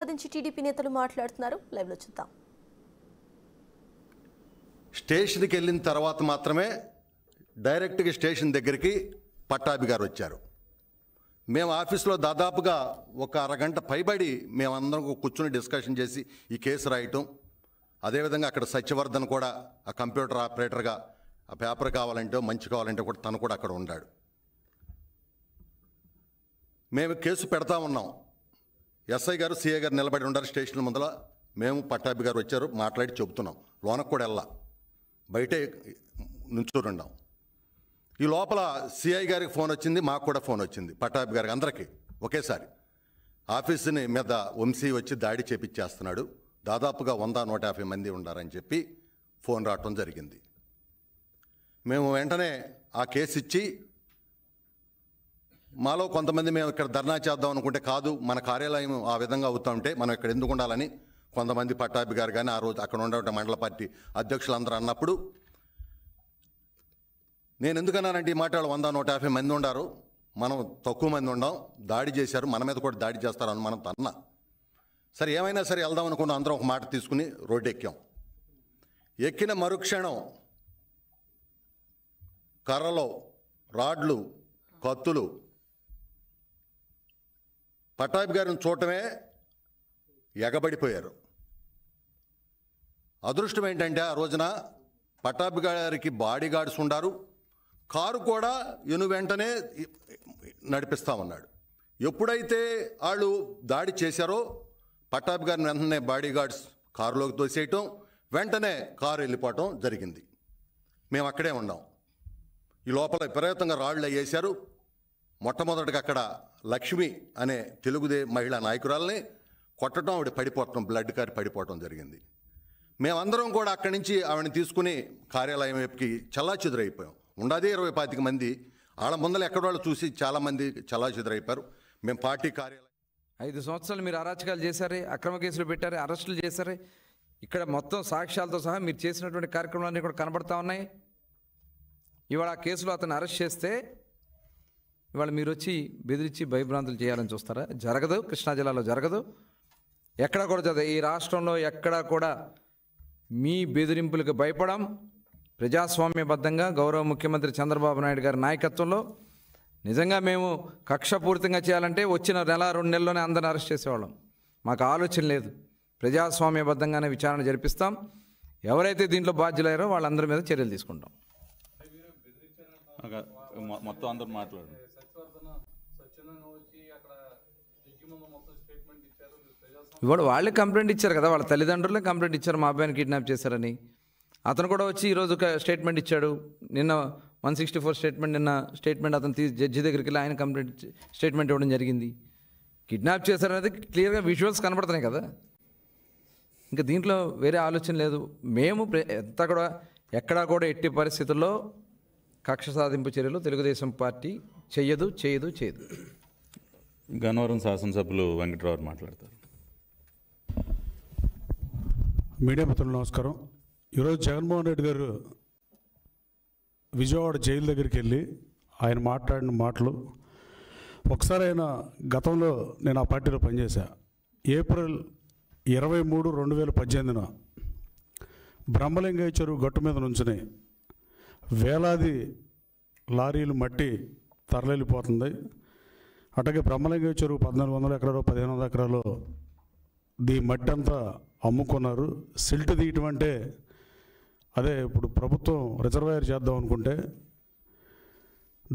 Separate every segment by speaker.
Speaker 1: సంప్రదించి టీడీపీ నేతలు మాట్లాడుతున్నారు. లైవ్ లో చూద్దాం.
Speaker 2: స్టేషన్కి వెళ్ళిన తర్వాత మాత్రమే డైరెక్ట్గా స్టేషన్ దగ్గరికి పట్టాభి గారు వచ్చారు. మేము ఆఫీస్లో దాదాపుగా ఒక అరగంట పైబడి మేమందరం కూర్చుని డిస్కషన్ చేసి ఈ కేసు రాయటం, అదేవిధంగా అక్కడ సత్యవర్ధన్ కూడా ఆ కంప్యూటర్ ఆపరేటర్గా ఆ పేపర్ కావాలంటే మంచి కావాలంటే కూడా తను కూడా అక్కడ ఉన్నాడు. మేము కేసు పెడతా ఉన్నాం. ఎస్ఐ గారు సిఐ గారు నిలబడి ఉన్నారు స్టేషన్ ముందర. మేము పట్టాభి గారు వచ్చారు, మాట్లాడి చెబుతున్నాం. లోనకు కూడా వెళ్ళా, బయటే నుంచున్నాం. ఈ లోపల సిఐ గారికి ఫోన్ వచ్చింది, మాకు కూడా ఫోన్ వచ్చింది, పట్టాభి గారికి అందరికీ ఒకేసారి. ఆఫీసుని మీద వంశీ వచ్చి దాడి చేపించేస్తున్నాడు, దాదాపుగా 100-150 మంది ఉండారని చెప్పి ఫోన్ రావటం జరిగింది. మేము వెంటనే ఆ కేసు ఇచ్చి, మాలో కొంతమంది మేము ఇక్కడ ధర్నా చేద్దాం అనుకుంటే కాదు, మన కార్యాలయం ఆ విధంగా అవుతూ ఉంటే మనం ఇక్కడ ఎందుకు ఉండాలని కొంతమంది పట్టాభి గారు కానీ ఆ రోజు అక్కడ ఉండే మండల పార్టీ అధ్యక్షులందరూ అన్నప్పుడు నేను ఎందుకన్నానంటే ఈ మాట, 100-150 మంది ఉండారు, మనం తక్కువ మంది ఉండాం, దాడి చేశారు, మన మీద కూడా దాడి చేస్తారని మనం అన్నా. సరే ఏమైనా సరే వెళ్దాం అనుకున్న అందరం ఒక మాట తీసుకుని రోడ్డు ఎక్కాం. ఎక్కిన మరుక్షణం కర్రలు, రాడ్లు, కత్తులు పట్టాభి గారిని చూడటమే ఎగబడిపోయారు. అదృష్టం ఏంటంటే ఆ రోజున పట్టాభి గారికి బాడీ గార్డ్స్ ఉండారు, కారు కూడా వెంటనే నడిపిస్తా ఉన్నాడు. ఎప్పుడైతే వాళ్ళు దాడి చేశారో పట్టాభి గారిని వెంటనే బాడీ గార్డ్స్ కారులోకి తోసేయటం, వెంటనే కారు వెళ్ళిపోవటం జరిగింది. మేము అక్కడే ఉన్నాం. ఈ లోపల విపరీతంగా రాళ్ళు వేశారు. మొట్టమొదటిగా అక్కడ లక్ష్మి అనే తెలుగుదే మహిళా నాయకురాలని కొట్టడం, ఆవిడ పడిపోవటం, బ్లడ్ కారి పడిపోవటం జరిగింది. మేమందరం కూడా అక్కడి నుంచి ఆవిడని తీసుకుని కార్యాలయం వైపుకి చల్లాచెదురైపోయాం. ఉండదే 20-25 మంది. వాళ్ళ ముందర ఎక్కడో చూసి చాలామంది చల్లాచెదురైపోయారు. మేము పార్టీ కార్యాలయం
Speaker 3: 5 సంవత్సరాలు మీరు అరాచకాలు చేశారే, అక్రమ కేసులు పెట్టారే, అరెస్టులు చేశారే. ఇక్కడ మొత్తం సాక్ష్యాలతో సహా మీరు చేసినటువంటి కార్యక్రమాలన్నీ కూడా కనబడతా ఉన్నాయి. ఇవాళ ఆ కేసులో అతను అరెస్ట్ చేస్తే ఇవాళ మీరు వచ్చి బెదిరించి భయభ్రాంతులు చేయాలని చూస్తారా? జరగదు. కృష్ణా జిల్లాలో జరగదు, ఎక్కడ కూడా జరగదు. ఈ రాష్ట్రంలో ఎక్కడా కూడా మీ బెదిరింపులకు భయపడం. ప్రజాస్వామ్యబద్ధంగా గౌరవ ముఖ్యమంత్రి చంద్రబాబు నాయుడు గారి నాయకత్వంలో నిజంగా మేము కక్షపూరితంగా చేయాలంటే వచ్చిన 1-2 నెలల్లోనే అందరిని అరెస్ట్ చేసేవాళ్ళం. మాకు ఆలోచన లేదు. ప్రజాస్వామ్యబద్ధంగానే విచారణ జరిపిస్తాం. ఎవరైతే దీంట్లో బాధ్యులయ్యారో వాళ్ళందరి మీద చర్యలు తీసుకుంటాం.
Speaker 4: మొత్తం అందరూ మాట్లాడు.
Speaker 3: ఇవాళ వాళ్ళే కంప్లైంట్ ఇచ్చారు కదా, వాళ్ళ తల్లిదండ్రులే కంప్లైంట్ ఇచ్చారు మా అబ్బాయిని కిడ్నాప్ చేశారని. అతను కూడా వచ్చి ఈరోజు స్టేట్మెంట్ ఇచ్చాడు. నిన్న 164 స్టేట్మెంట్ అతను జడ్జి దగ్గరికి వెళ్ళి ఆయన కంప్లైంట్ స్టేట్మెంట్ ఇవ్వడం జరిగింది. కిడ్నాప్ చేశారనేది క్లియర్గా విజువల్స్ కనబడుతున్నాయి కదా. ఇంకా దీంట్లో వేరే ఆలోచన లేదు. మేము ఎక్కడా కూడా ఎట్టి పరిస్థితుల్లో కక్ష సాధింపు చర్యలు తెలుగుదేశం పార్టీ చేయదు.
Speaker 4: గన్నవరం శాసనసభ్యులు వెంకటరావు మాట్లాడతారు.
Speaker 5: మీడియా మిత్రులు నమస్కారం. ఈరోజు జగన్మోహన్ రెడ్డి గారు విజయవాడ జైలు దగ్గరికి వెళ్ళి ఆయన మాట్లాడిన మాటలు ఒకసారి, ఆయన గతంలో నేను ఆ పార్టీలో పనిచేశా. ఏప్రిల్ 23, 2018 బ్రహ్మలింగయ్య చెరువు గట్టు మీద నుంచుని వేలాది లారీలు మట్టి తరలిపోతుంది. అట్లాగే బ్రహ్మలింగయ్య చెరువు 1400 ఎకరాలు 1500 ఎకరాలు దీ మట్టి అంతా అమ్ముకున్నారు. సిల్ట్ తీయటం అంటే అదే ఇప్పుడు ప్రభుత్వం రిజర్వాయర్ చేద్దాం అనుకుంటే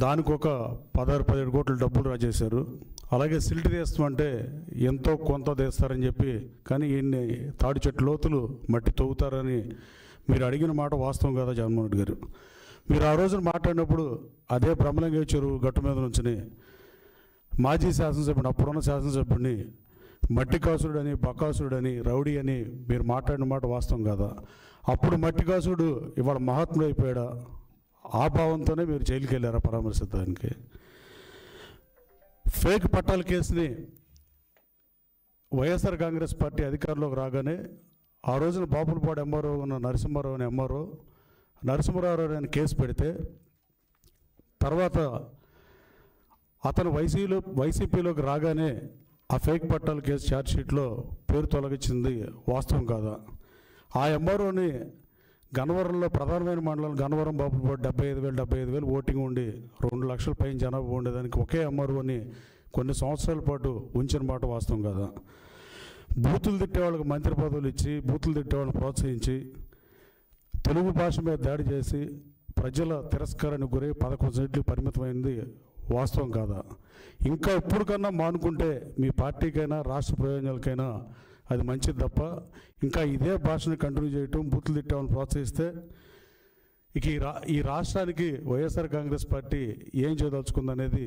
Speaker 5: దానికి ఒక 16-17 కోట్ల డబ్బులు రాజేశారు. అలాగే సిల్ట్ తీస్తామంటే ఎంతో కొంత తీస్తారని చెప్పి, కానీ ఈయన్ని తాడి చెట్టు లోతులు మట్టి తవ్వుతారని మీరు అడిగిన మాట వాస్తవం కదా జగన్మోహన్ రెడ్డి గారు. మీరు ఆ రోజున మాట్లాడినప్పుడు అదే బ్రహ్మలింగయ్య చెరువు గట్టు మీద నుంచి మాజీ శాసనసభ్యుడు, అప్పుడున్న శాసనసభ్యుడిని మట్టి కాసుడని, బకాసుడని, రౌడీ అని మీరు మాట్లాడిన మాట వాస్తవం కదా. అప్పుడు మట్టి కాసుడు ఇవాళ మహాత్ముడు అయిపోయాడా? ఆ భావంతోనే మీరు జైలుకి వెళ్ళారా పరామర్శించడానికి? ఫేక్ పట్టాల కేసుని వైఎస్ఆర్ కాంగ్రెస్ పార్టీ అధికారంలోకి రాగానే ఆ రోజున బాపులపాడు ఎంఆర్ఓ ఉన్న నరసింహారావు అని నరసింహారావు అని కేసు పెడితే తర్వాత అతను వైసీపీలోకి రాగానే ఆ ఫేక్ పట్టాల కేసు ఛార్జ్షీట్లో పేరు తొలగించింది వాస్తవం కాదా? ఆ ఎంఆర్ఓని గన్నవరంలో ప్రధానమైన మండలం గన్నవరం బాపులపాడు 75,000 ఓటింగ్ ఉండి 2 లక్షల పైన జనాభా ఉండేదానికి ఒకే ఎంఆర్ఓని కొన్ని సంవత్సరాల పాటు ఉంచిన మాట వాస్తవం కాదా? బూతులు తిట్టేవాళ్ళకి మంత్రి పదవులు ఇచ్చి బూతులు తిట్టేవాళ్ళని ప్రోత్సహించి తెలుగు భాష మీద దాడి చేసి ప్రజల తిరస్కారానికి గురై 11 సీట్లు పరిమితమైంది వాస్తవం కాదా? ఇంకా ఇప్పుడు కన్నా మానుకుంటే మీ పార్టీకైనా రాష్ట్ర ప్రయోజనాలకైనా అది మంచిది తప్ప ఇంకా ఇదే భాషను కంటిన్యూ చేయటం బూతులు తిట్టేవాళ్ళని ప్రోత్సహిస్తే ఇక ఈ రాష్ట్రానికి వైఎస్ఆర్ కాంగ్రెస్ పార్టీ ఏం చేయదలుచుకుందనేది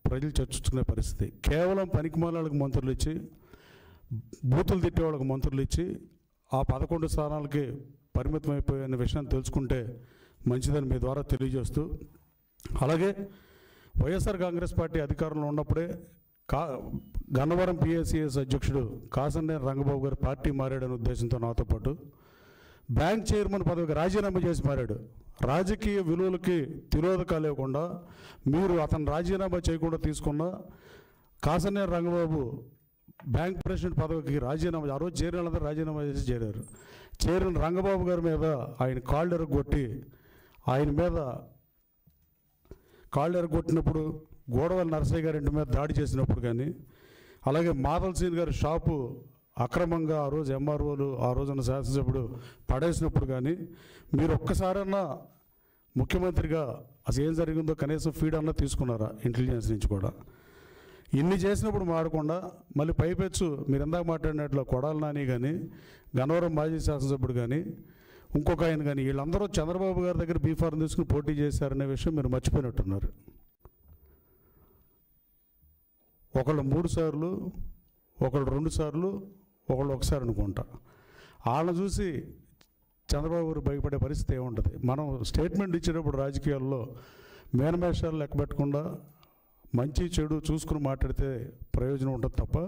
Speaker 5: ప్రజలు చర్చించుకునే పరిస్థితి. కేవలం పనికిమాలకు మంత్రులు ఇచ్చి బూతులు తిట్టేవాళ్ళకి మంత్రులు ఇచ్చి ఆ 11 స్థానాలకి పరిమితం అయిపోయిన విషయాన్ని తెలుసుకుంటే మంచిదని మీ ద్వారా తెలియజేస్తూ, అలాగే వైఎస్ఆర్ కాంగ్రెస్ పార్టీ అధికారంలో ఉన్నప్పుడే గన్నవరం పిఎస్సిఎస్ అధ్యక్షుడు కాసంనేని రంగబాబు గారు పార్టీ మారాడనే ఉద్దేశంతో నాతో పాటు బ్యాంక్ చైర్మన్ పదవికి రాజీనామా చేసి మారాడు. రాజకీయ విలువలకి తిరోధకాలు లేకుండా మీరు అతను రాజీనామా చేయకుండా తీసుకున్న కాసంనేని రంగబాబు బ్యాంక్ ప్రెసిడెంట్ పదవికి రాజీనామా, ఆ రోజు చేరిన వాళ్ళందరూ రాజీనామా చేసి చేరారు. చేరిన రంగబాబు గారి మీద ఆయన కాళ్ళు ఎరగొట్టి ఆయన మీద కాళ్ళు ఎరగొట్టినప్పుడు గోడవల్లి నరసయ్య గారి ఇంటి మీద దాడి చేసినప్పుడు కానీ, అలాగే మాధల్ సీన్ గారి షాపు అక్రమంగా ఆ రోజు ఎంఆర్ఓలు ఆ రోజున శాసనసభ్యుడు పడేసినప్పుడు కానీ మీరు ఒక్కసారన్నా ముఖ్యమంత్రిగా అసలు ఏం జరిగిందో కనీసం ఫీడ్ అన్నా తీసుకున్నారా ఇంటెలిజెన్స్ నుంచి కూడా? ఇన్ని చేసినప్పుడు మాడకుండా మళ్ళీ పైపెచ్చు మీరు ఎందాక మాట్లాడినట్లు కొడాలి నాని కానీ గన్నవరం మాజీ శాసనసభ్యుడు కానీ ఇంకొక ఆయన కానీ వీళ్ళందరూ చంద్రబాబు గారి దగ్గర బీఫారం తీసుకుని పోటీ చేశారనే విషయం మీరు మర్చిపోయినట్టున్నారు. ఒకళ్ళు 3 సార్లు, ఒకళ్ళు 2 సార్లు, ఒకళ్ళు 1 సారి అనుకుంటా. వాళ్ళని చూసి చంద్రబాబు గారు భయపడే పరిస్థితి ఏముంటుంది? మనం స్టేట్మెంట్ ఇచ్చేటప్పుడు రాజకీయాల్లో మేనమేషాలు లెక్క పెట్టకుండా మంచి చెడు చూసుకుని మాట్లాడితే ప్రయోజనం ఉంటుంది తప్ప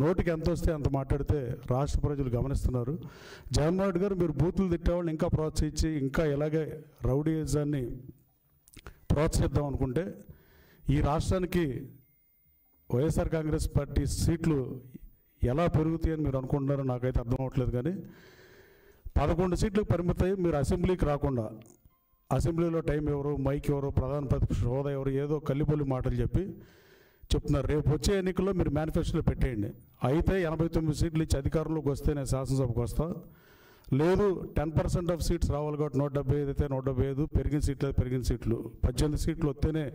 Speaker 5: నోటికి ఎంత వస్తే అంత మాట్లాడితే రాష్ట్ర ప్రజలు గమనిస్తున్నారు. జగన్మోహన్ రెడ్డి గారు మీరు బూతులు తిట్టేవాళ్ళని ఇంకా ప్రోత్సహించి ఇంకా ఇలాగే రౌడీయిజాన్ని ప్రోత్సహిద్దాం అనుకుంటే ఈ రాష్ట్రానికి వైఎస్ఆర్ కాంగ్రెస్ పార్టీ సీట్లు ఎలా పెరుగుతాయని మీరు అనుకుంటున్నారో నాకైతే అర్థం అవ్వట్లేదు. కానీ 11 సీట్లకు పరిమితమై మీరు అసెంబ్లీకి రాకుండా అసెంబ్లీలో టైం ఎవరు, మైక్ ఎవరు, ప్రధాన ప్రతిపక్ష హోదా ఎవరు, ఏదో కల్లిబొల్లి మాటలు చెప్తున్నారు. రేపు వచ్చే ఎన్నికల్లో మీరు మేనిఫెస్టోలో పెట్టేయండి. అయితే 89 సీట్లు ఇచ్చి అధికారంలోకి వస్తే నేను శాసనసభకు వస్తా, లేదు 10% ఆఫ్ సీట్స్ రావాలి కాబట్టి 175 అయితే 175, పెరిగిన సీట్లు 18 సీట్లు వస్తేనే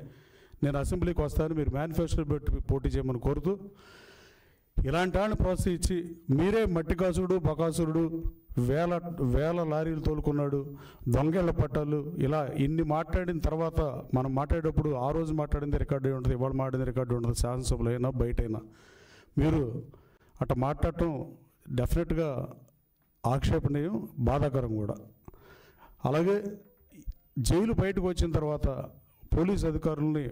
Speaker 5: నేను అసెంబ్లీకి వస్తాను మీరు మేనిఫెస్టో పెట్టి పోటీ చేయమని కోరుతూ, ఇలాంటి వాళ్ళని ప్రోత్సహించి మీరే మట్టికాసుడు బకాసురుడు వేల లారీలు తోలుకున్నాడు, దొంగేళ్ల పట్టాలు, ఇలా ఇన్ని మాట్లాడిన తర్వాత మనం మాట్లాడేటప్పుడు ఆ రోజు మాట్లాడింది రికార్డు అయి ఉంటుంది, ఇవాళ మాట్లాడింది రికార్డు ఉంటుంది, శాసనసభలో అయినా బయటైనా. మీరు అట్లా మాట్లాడటం డెఫినెట్గా ఆక్షేపణీయం, బాధాకరం కూడా. అలాగే జైలు బయటకు వచ్చిన తర్వాత పోలీస్ అధికారులని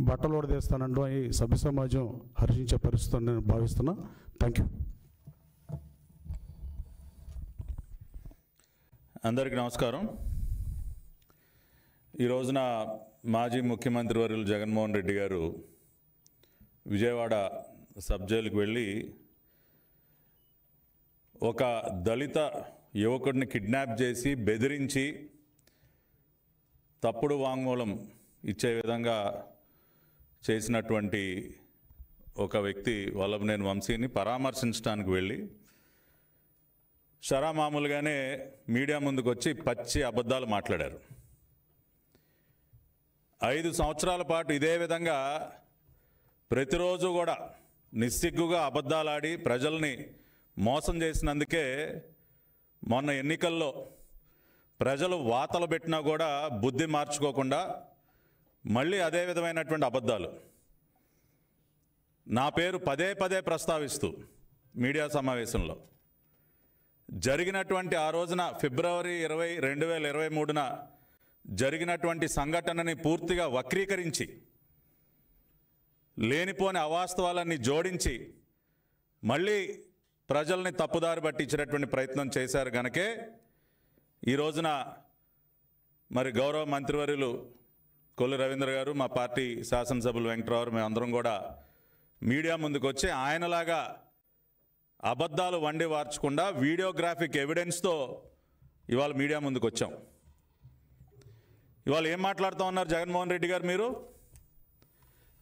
Speaker 5: బట్టలు ఓడదీస్తానంటూ ఈ సభ్య సమాజం హర్షించే పరిస్థితి నేను భావిస్తున్నా. Thank you.
Speaker 4: అందరికీ నమస్కారం. ఈ రోజున మాజీ ముఖ్యమంత్రి వర్యులు జగన్మోహన్ రెడ్డి గారు విజయవాడ సబ్ జైలుకి వెళ్ళి ఒక దళిత యువకుడిని కిడ్నాప్ చేసి బెదిరించి తప్పుడు వాంగ్మూలం ఇచ్చే విధంగా చేసినటువంటి ఒక వ్యక్తి వల్లభనేని వంశీని పరామర్శించడానికి వెళ్ళి మామూలుగానే మీడియా ముందుకు వచ్చి పచ్చి అబద్ధాలు మాట్లాడారు. 5 సంవత్సరాల పాటు ఇదే విధంగా ప్రతిరోజు కూడా నిస్సిగ్గుగా అబద్ధాలాడి ప్రజల్ని మోసం చేసినందుకే మొన్న ఎన్నికల్లో ప్రజలు వాతలు పెట్టినా కూడా బుద్ధి మార్చుకోకుండా మళ్ళీ అదే విధమైనటువంటి అబద్ధాలు నా పేరు పదే ప్రస్తావిస్తూ మీడియా సమావేశంలో జరిగినటువంటి ఆ రోజున ఫిబ్రవరి 20, 2023న జరిగినటువంటి సంఘటనని పూర్తిగా వక్రీకరించి లేనిపోని అవాస్తవాలన్నీ జోడించి మళ్ళీ ప్రజల్ని తప్పుదారి పట్టించినటువంటి ప్రయత్నం చేశారు గనకే ఈ రోజున మరి గౌరవ మంత్రివర్యులు కొల్లు రవీంద్ర గారు, మా పార్టీ శాసనసభ్యులు వెంకటరావు, మేమందరం కూడా మీడియా ముందుకు వచ్చి ఆయనలాగా అబద్ధాలు వండి వార్చకుండా వీడియోగ్రాఫిక్ ఎవిడెన్స్తో ఇవాళ మీడియా ముందుకు వచ్చాం. ఇవాళ ఏం మాట్లాడుతూ ఉన్నారు జగన్మోహన్ రెడ్డి గారు? మీరు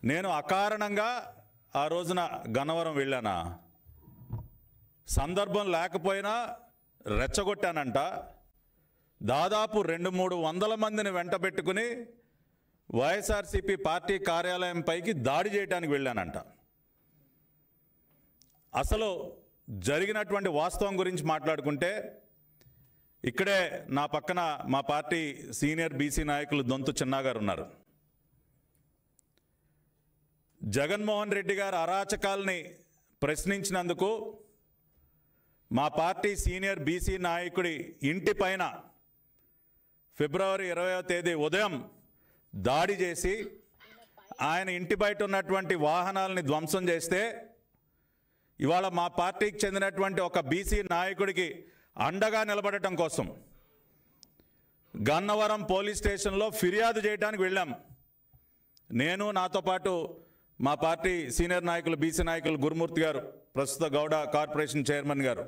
Speaker 4: నేను అకారణంగా ఆ రోజున గన్నవరం వెళ్ళానా? సందర్భం లేకపోయినా రెచ్చగొట్టానంట. దాదాపు 200-300 మందిని వెంట పెట్టుకుని వైఎస్ఆర్సీపీ పార్టీ కార్యాలయం పైకి దాడి చేయడానికి వెళ్ళానంట. అసలు జరిగినటువంటి వాస్తవం గురించి మాట్లాడుకుంటే, ఇక్కడే నా పక్కన మా పార్టీ సీనియర్ బీసీ నాయకులు దొంతు చిన్నా గారు ఉన్నారు. జగన్మోహన్ రెడ్డి గారు అరాచకాల్ని ప్రశ్నించినందుకు మా పార్టీ సీనియర్ బీసీ నాయకుడి ఇంటి పైన ఫిబ్రవరి 20వ తేదీ ఉదయం దాడి చేసి ఆయన ఇంటి బయట ఉన్నటువంటి వాహనాలని ధ్వంసం చేస్తే, ఇవాళ మా పార్టీకి చెందినటువంటి ఒక బీసీ నాయకుడికి అండగా నిలబడటం కోసం గన్నవరం పోలీస్ స్టేషన్లో ఫిర్యాదు చేయడానికి వెళ్ళాం. నేను, నాతో పాటు మా పార్టీ సీనియర్ నాయకులు బీసీ నాయకులు గురుమూర్తి గారు, ప్రస్తుత గౌడ కార్పొరేషన్ చైర్మన్ గారు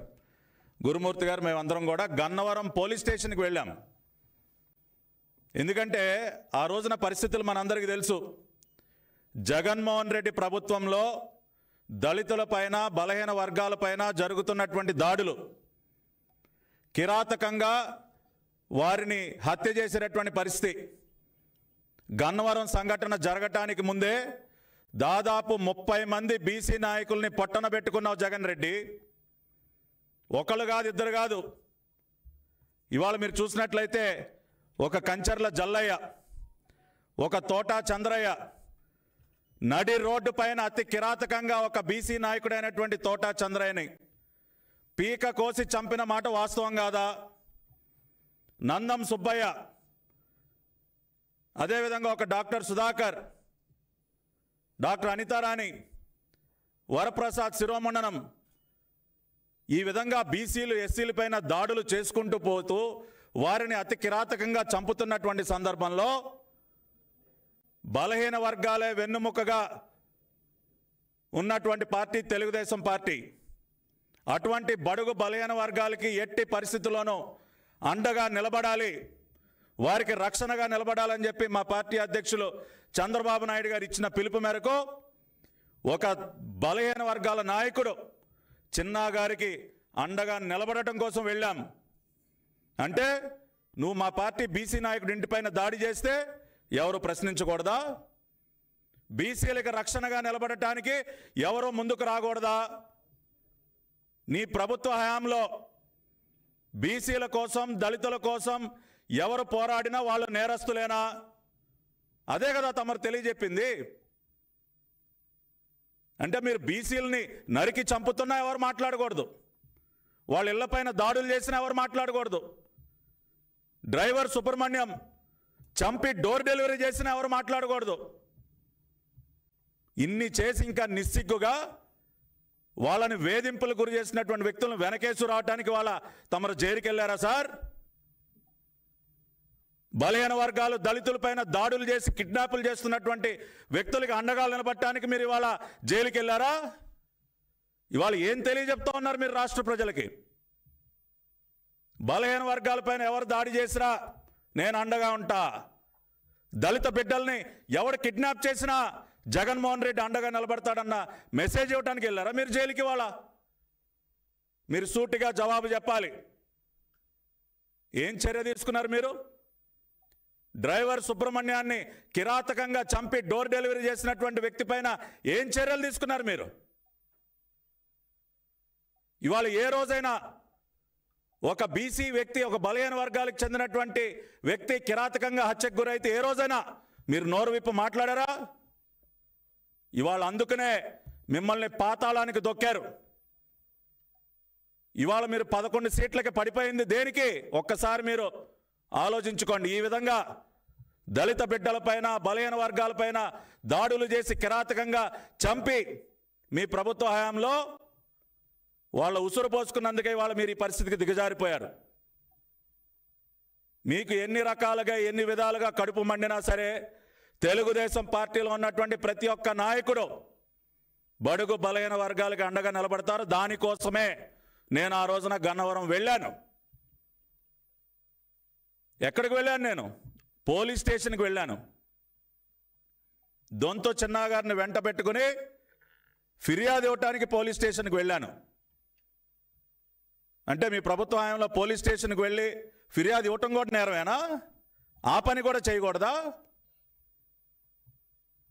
Speaker 4: గురుమూర్తి గారు, మేమందరం కూడా గన్నవరం పోలీస్ స్టేషన్కి వెళ్ళాం. ఎందుకంటే ఆ రోజున పరిస్థితులు మనందరికీ తెలుసు. జగన్మోహన్ రెడ్డి ప్రభుత్వంలో దళితులపైన, బలహీన వర్గాలపైన జరుగుతున్నటువంటి దాడులు, కిరాతకంగా వారిని హత్య చేసేటటువంటి పరిస్థితి. గన్నవరం సంఘటన జరగటానికి ముందే దాదాపు 30 మంది బీసీ నాయకుల్ని పొట్టన పెట్టుకున్నావు జగన్ రెడ్డి. ఒకళ్ళు కాదు, ఇద్దరు కాదు. ఇవాళ మీరు చూసినట్లయితే ఒక కంచర్ల జల్లయ్య, ఒక తోటా చంద్రయ్య, నడి రోడ్డు పైన అతి కిరాతకంగా ఒక బీసీ నాయకుడైనటువంటి తోటా చంద్రయ్యని పీక కోసి చంపిన మాట వాస్తవం కాదా? నందం సుబ్బయ్య, అదేవిధంగా ఒక డాక్టర్ సుధాకర్, డాక్టర్ అనితారాణి, వరప్రసాద్ శిరోమండనం, ఈ విధంగా బీసీలు ఎస్సీల పైన దాడులు చేసుకుంటూ పోతూ వారిని అతి కిరాతకంగా చంపుతున్నటువంటి సందర్భంలో బలహీన వర్గాలే వెన్నుముకగా ఉన్నటువంటి పార్టీ తెలుగుదేశం పార్టీ. అటువంటి బడుగు బలహీన వర్గాలకి ఎట్టి పరిస్థితుల్లోనూ అండగా నిలబడాలి, వారికి రక్షణగా నిలబడాలని చెప్పి మా పార్టీ అధ్యక్షులు చంద్రబాబు నాయుడు గారు ఇచ్చిన పిలుపు మేరకు ఒక బలహీన వర్గాల నాయకుడు చిన్నా గారికి అండగా నిలబడటం కోసం వెళ్ళాం. అంటే నువ్వు మా పార్టీ బీసీ నాయకుడి ఇంటిపైన దాడి చేస్తే ఎవరు ప్రశ్నించకూడదా? బీసీలకు రక్షణగా నిలబడటానికి ఎవరు ముందుకు రాకూడదా? నీ ప్రభుత్వ హయాంలో బీసీల కోసం, దళితుల కోసం ఎవరు పోరాడినా వాళ్ళు నేరస్తులేనా? అదే కదా తమరు తెలియజెప్పింది. అంటే మీరు బీసీలని నరికి చంపుతున్నా ఎవరు మాట్లాడకూడదు, వాళ్ళ ఇళ్లపైన దాడులు చేసినా ఎవరు మాట్లాడకూడదు, డ్రైవర్ సుబ్రహ్మణ్యం చంపి డోర్ డెలివరీ చేసినా ఎవరు మాట్లాడకూడదు. ఇన్ని చేసి ఇంకా నిస్సిగ్గుగా వాళ్ళని వేధింపులు గురి చేసినటువంటి వ్యక్తులను వెనకేసు రావడానికి వాళ్ళ తమరు జైలుకి వెళ్ళారా సార్? బలహీన వర్గాలు, దళితులపైన దాడులు చేసి కిడ్నాపులు చేస్తున్నటువంటి వ్యక్తులకి అండగా నిలబడటానికి మీరు ఇవాళ జైలుకి వెళ్ళారా? ఇవాళ ఏం తెలియజెప్తా ఉన్నారు మీరు రాష్ట్ర ప్రజలకి? బలహీన వర్గాలపైన ఎవరు దాడి చేసినా నేను అండగా ఉంటా, దళిత బిడ్డల్ని ఎవరు కిడ్నాప్ చేసినా జగన్మోహన్ రెడ్డి అండగా నిలబడతాడన్న మెసేజ్ ఇవ్వడానికి వెళ్ళారా మీరు జైలుకి? వాళ్ళ మీరు సూటిగా జవాబు చెప్పాలి. ఏం చర్య తీసుకున్నారు మీరు? డ్రైవర్ సుబ్రహ్మణ్యాన్ని కిరాతకంగా చంపి డోర్ డెలివరీ చేసినటువంటి వ్యక్తి పైన ఏం చర్యలు తీసుకున్నారు మీరు? ఇవాళ ఏ రోజైనా ఒక బీసీ వ్యక్తి, ఒక బలహీన వర్గాలకు చెందినటువంటి వ్యక్తి కిరాతకంగా హత్యకు గురైతే ఏ రోజైనా మీరు నోరు విప్పి మాట్లాడారా? ఇవాళ అందుకనే మిమ్మల్ని పాతాళానికి దొక్కారు. ఇవాళ మీరు 11 సీట్లకి పడిపోయింది దేనికి? ఒక్కసారి మీరు ఆలోచించుకోండి. ఈ విధంగా దళిత బిడ్డలపైన, బలహీన వర్గాలపైన దాడులు చేసి కిరాతకంగా చంపి మీ ప్రభుత్వ హయాంలో వాళ్ళ ఉసురు పోసుకున్నందుకే ఇవాళ మీరు ఈ పరిస్థితికి దిగజారిపోయారు. మీకు ఎన్ని రకాలుగా, ఎన్ని విధాలుగా కడుపు మండినా సరే తెలుగుదేశం పార్టీలో ఉన్నటువంటి ప్రతి ఒక్క నాయకుడు బడుగు బలహీన వర్గాలకి అండగా నిలబడతారు. దానికోసమే నేను ఆ రోజున గన్నవరం వెళ్ళాను. ఎక్కడికి వెళ్ళాను? నేను పోలీస్ స్టేషన్కి వెళ్ళాను. దొంతో చిన్నా గారిని వెంట పెట్టుకుని ఫిర్యాదు ఇవ్వటానికి పోలీస్ స్టేషన్కి వెళ్ళాను. అంటే మీ ప్రభుత్వ హయాంలో పోలీస్ స్టేషన్కి వెళ్ళి ఫిర్యాదు ఇవ్వటం కూడా నేరమేనా? ఆ పని కూడా చేయకూడదా?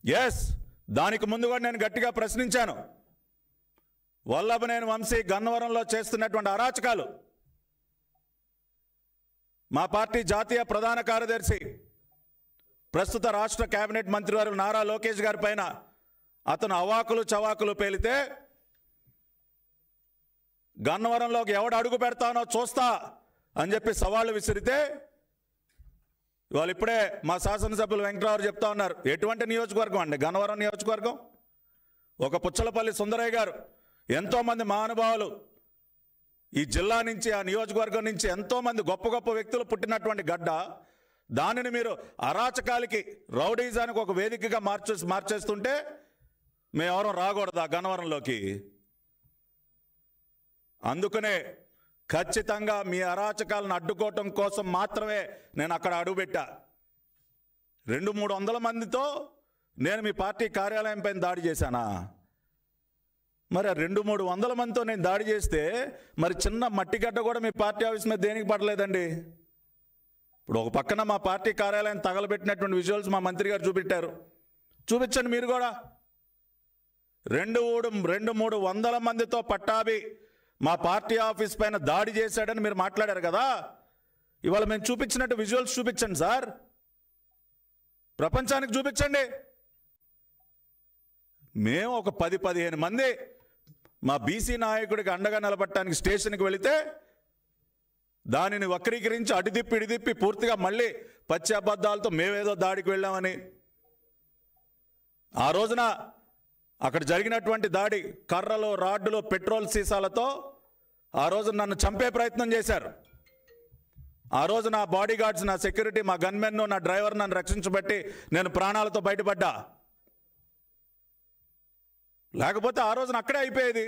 Speaker 4: ఎస్, దానికి ముందు కూడా నేను గట్టిగా ప్రశ్నించాను. వల్లభనేని వంశీ గన్నవరంలో చేస్తున్నటువంటి అరాచకాలు మా పార్టీ జాతీయ ప్రధాన కార్యదర్శి ప్రస్తుత రాష్ట్ర కేబినెట్ మంత్రివర్యులు నారా లోకేష్ గారి పైన అతను అవాకులు చవాకులు పేలితే గన్నవరంలోకి ఎవడు అడుగు పెడతానో చూస్తా అని చెప్పి సవాళ్లు విసిరితే ఇవాళ ఇప్పుడే మా శాసనసభ్యులు వెంకటరావు చెప్తా ఉన్నారు. ఎటువంటి నియోజకవర్గం అండి గన్నవరం నియోజకవర్గం? ఒక పుచ్చలపల్లి సుందరయ్య గారు, ఎంతోమంది మహానుభావులు ఈ జిల్లా నుంచి ఆ నియోజకవర్గం నుంచి ఎంతోమంది గొప్ప గొప్ప వ్యక్తులు పుట్టినటువంటి గడ్డ, దానిని మీరు అరాచకాలకి రౌడీజానికి ఒక వేదికగా మార్చేస్తుంటే మేమెవరం రాకూడదా గన్నవరంలోకి? అందుకనే ఖచ్చితంగా మీ అరాచకాలను అడ్డుకోవటం కోసం మాత్రమే నేను అక్కడ అడుగుపెట్టా. 200-300 మందితో నేను మీ పార్టీ కార్యాలయం పైన దాడి చేశానా? మరి 200-300 మందితో నేను దాడి చేస్తే మరి చిన్న మట్టిగడ్డ కూడా మీ పార్టీ ఆఫీస్ మీద దేనికి పడలేదండి? ఇప్పుడు ఒక పక్కన మా పార్టీ కార్యాలయం తగలబెట్టినటువంటి విజువల్స్ మా మంత్రి గారు చూపెట్టారు. చూపించండి మీరు కూడా. 200-300 మందితో పట్టాభి మా పార్టీ ఆఫీస్ పైన దాడి చేశాడని మీరు మాట్లాడారు కదా. ఇవాళ మేము చూపించినట్టు విజువల్స్ చూపించండి సార్, ప్రపంచానికి చూపించండి. మేము ఒక 10-15 మంది మా బీసీ నాయకుడికి అండగా నిలబడటానికి స్టేషన్కి వెళితే దానిని వక్రీకరించి అడిదిప్పి ఇడిదిప్పి పూర్తిగా మళ్ళీ పచ్చి అబద్ధాలతో మేమేదో దాడికి వెళ్ళామని. ఆ రోజున అక్కడ జరిగినటువంటి దాడి కర్రలు, రాడ్డులు, పెట్రోల్ సీసాలతో ఆ రోజు నన్ను చంపే ప్రయత్నం చేశారు. ఆ రోజు నా బాడీ గార్డ్స్, నా సెక్యూరిటీ, మా గన్మెన్, నా డ్రైవర్ నన్ను రక్షించబట్టి నేను ప్రాణాలతో బయటపడ్డా. లేకపోతే ఆ రోజున అక్కడే అయిపోయేది.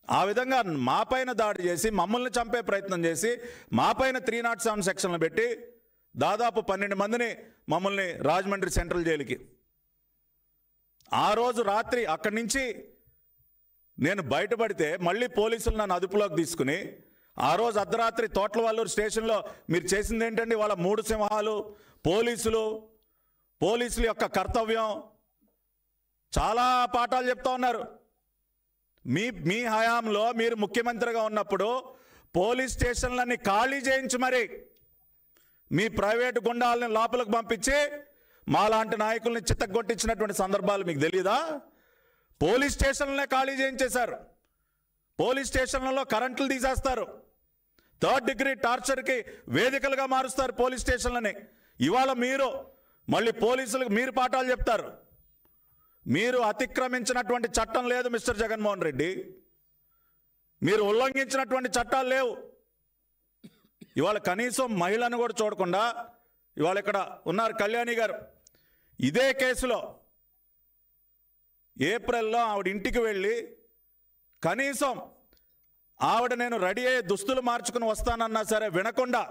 Speaker 4: ఆ విధంగా మా పైన దాడి చేసి మమ్మల్ని చంపే ప్రయత్నం చేసి మా పైన 307 సెక్షన్లు పెట్టి దాదాపు 12 మందిని మమ్మల్ని రాజమండ్రి సెంట్రల్ జైలుకి. ఆ రోజు రాత్రి అక్కడి నుంచి నేను బయటపడితే మళ్ళీ పోలీసులు నన్ను అదుపులోకి తీసుకుని ఆ రోజు అర్ధరాత్రి తోట్లవల్లూరు స్టేషన్లో మీరు చేసింది ఏంటండి? వాళ్ళ 3 సింహాలు, పోలీసుల యొక్క కర్తవ్యం, చాలా పాఠాలు చెప్తా ఉన్నారు. మీ హయాంలో మీరు ముఖ్యమంత్రిగా ఉన్నప్పుడు పోలీస్ స్టేషన్లన్నీ ఖాళీ చేయించి మరి మీ ప్రైవేటు గుండాలని లోపలికి పంపించి మాలాంటి నాయకుల్ని చిత్తగొట్టించినటువంటి సందర్భాలు మీకు తెలియదా? పోలీస్ స్టేషన్లనే ఖాళీ చేయించేశారు. పోలీస్ స్టేషన్లలో కరెంట్లు తీసేస్తారు. 3rd డిగ్రీ టార్చర్కి వేదికలుగా మారుస్తారు పోలీస్ స్టేషన్లని. ఇవాళ మీరు మళ్ళీ పోలీసులకు మీరు పాఠాలు చెప్తారు. మీరు అతిక్రమించినటువంటి చట్టం లేదు మిస్టర్ జగన్మోహన్ రెడ్డి, మీరు ఉల్లంఘించినటువంటి చట్టాలు లేవు. ఇవాళ కనీసం మహిళను కూడా చూడకుండా ఇవాళ ఇక్కడ ఉన్నారు కళ్యాణి గారు. ఇదే కేసులో ఏప్రిల్లో ఆవిడ ఇంటికి వెళ్ళి కనీసం ఆవిడ నేను రెడీ అయ్యే దుస్తులు మార్చుకుని వస్తానన్నా సరే వినకుండా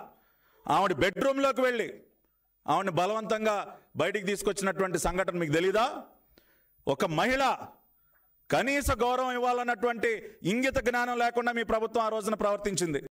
Speaker 4: ఆవిడ బెడ్రూమ్లోకి వెళ్ళి ఆవిడని బలవంతంగా బయటికి తీసుకొచ్చినటువంటి సంఘటన మీకు తెలీదా? ఒక మహిళ కనీస గౌరవం ఇవ్వాలన్నటువంటి ఇంగిత జ్ఞానం లేకుండా మీ ప్రభుత్వం ఆ రోజున ప్రవర్తించింది.